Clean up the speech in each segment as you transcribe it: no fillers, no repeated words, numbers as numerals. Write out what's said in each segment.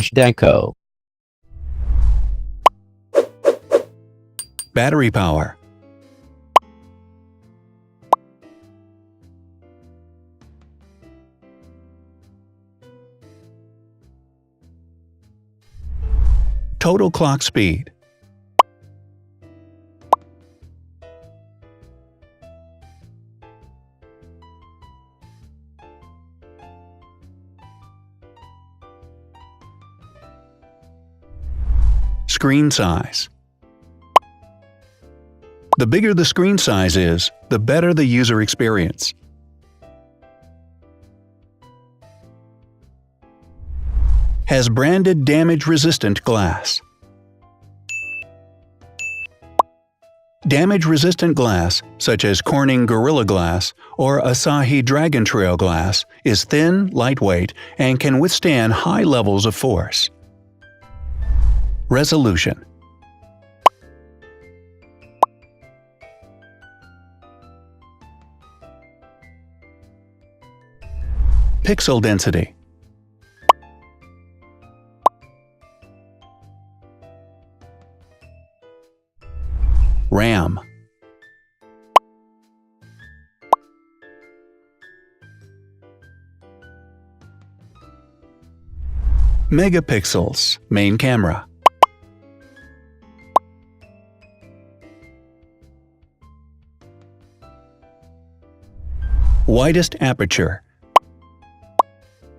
Zhdanko. Battery power. Total clock speed. Screen size. The bigger the screen size is, the better the user experience. Has branded damage-resistant glass. Damage-resistant glass, such as Corning Gorilla Glass or Asahi Dragon Trail Glass, is thin, lightweight, and can withstand high levels of force. Resolution. Pixel density. RAM. Megapixels, main camera. Widest aperture.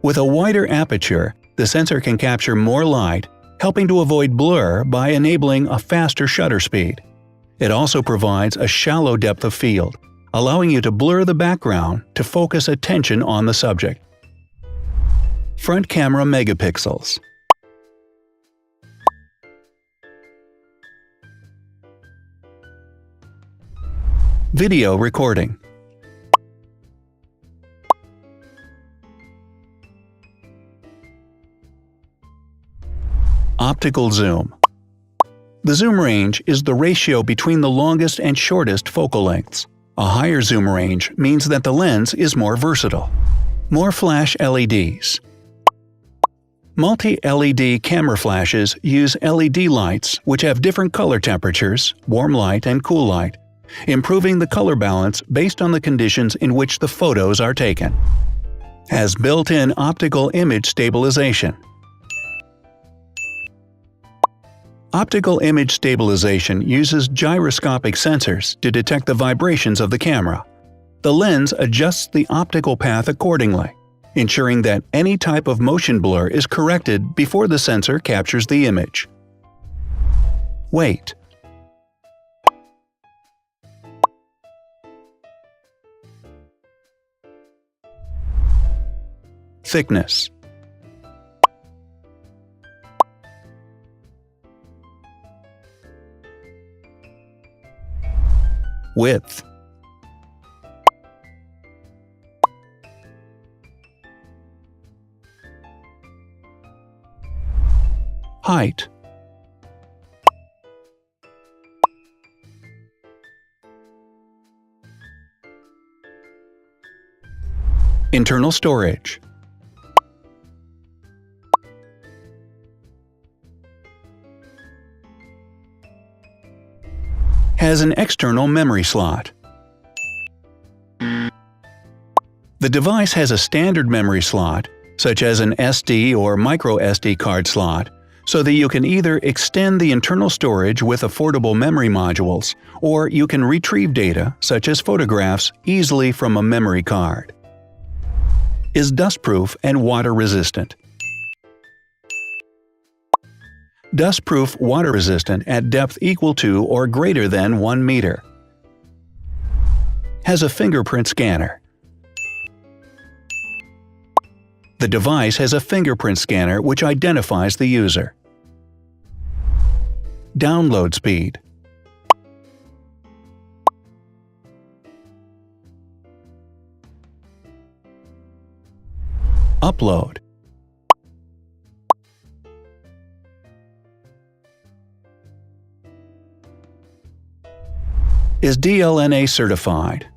With a wider aperture, the sensor can capture more light, helping to avoid blur by enabling a faster shutter speed. It also provides a shallow depth of field, allowing you to blur the background to focus attention on the subject. Front camera megapixels. Video recording. Optical zoom. The zoom range is the ratio between the longest and shortest focal lengths. A higher zoom range means that the lens is more versatile. More flash LEDs. Multi-LED camera flashes use LED lights which have different color temperatures, warm light and cool light, improving the color balance based on the conditions in which the photos are taken. Has built-in optical image stabilization. Optical image stabilization uses gyroscopic sensors to detect the vibrations of the camera. The lens adjusts the optical path accordingly, ensuring that any type of motion blur is corrected before the sensor captures the image. Weight. Thickness. Width. Height. Internal storage. Has an external memory slot. The device has a standard memory slot, such as an SD or micro SD card slot, so that you can either extend the internal storage with affordable memory modules, or you can retrieve data, such as photographs, easily from a memory card. Is dustproof and water-resistant. Dustproof water-resistant at depth equal to or greater than 1 meter. Has a fingerprint scanner. The device has a fingerprint scanner which identifies the user. Download speed. Upload. Is DLNA certified.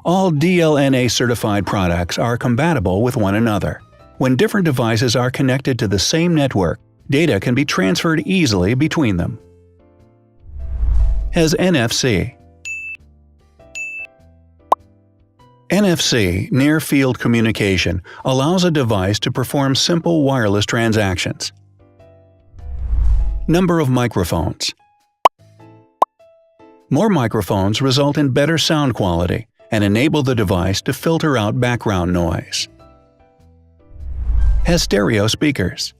All DLNA certified products are compatible with one another. When different devices are connected to the same network, data can be transferred easily between them. Has NFC. NFC, near-field communication, allows a device to perform simple wireless transactions. Number of microphones. More microphones result in better sound quality and enable the device to filter out background noise. Has stereo speakers.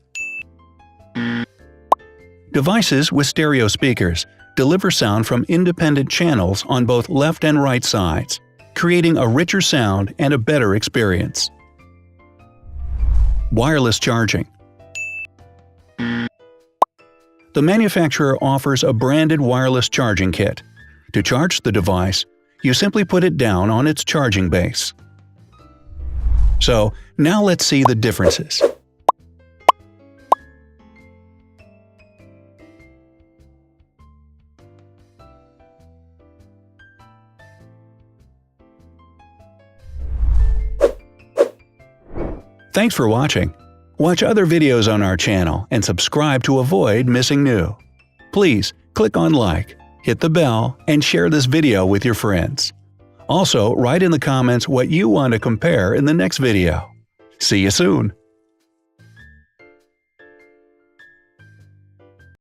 Devices with stereo speakers deliver sound from independent channels on both left and right sides, creating a richer sound and a better experience. Wireless charging. The manufacturer offers a branded wireless charging kit. To charge the device, you simply put it down on its charging base. So, now let's see the differences. Thanks for watching. Watch other videos on our channel and subscribe to avoid missing new. Please click on like, hit the bell, and share this video with your friends. Also, write in the comments what you want to compare in the next video. See you soon!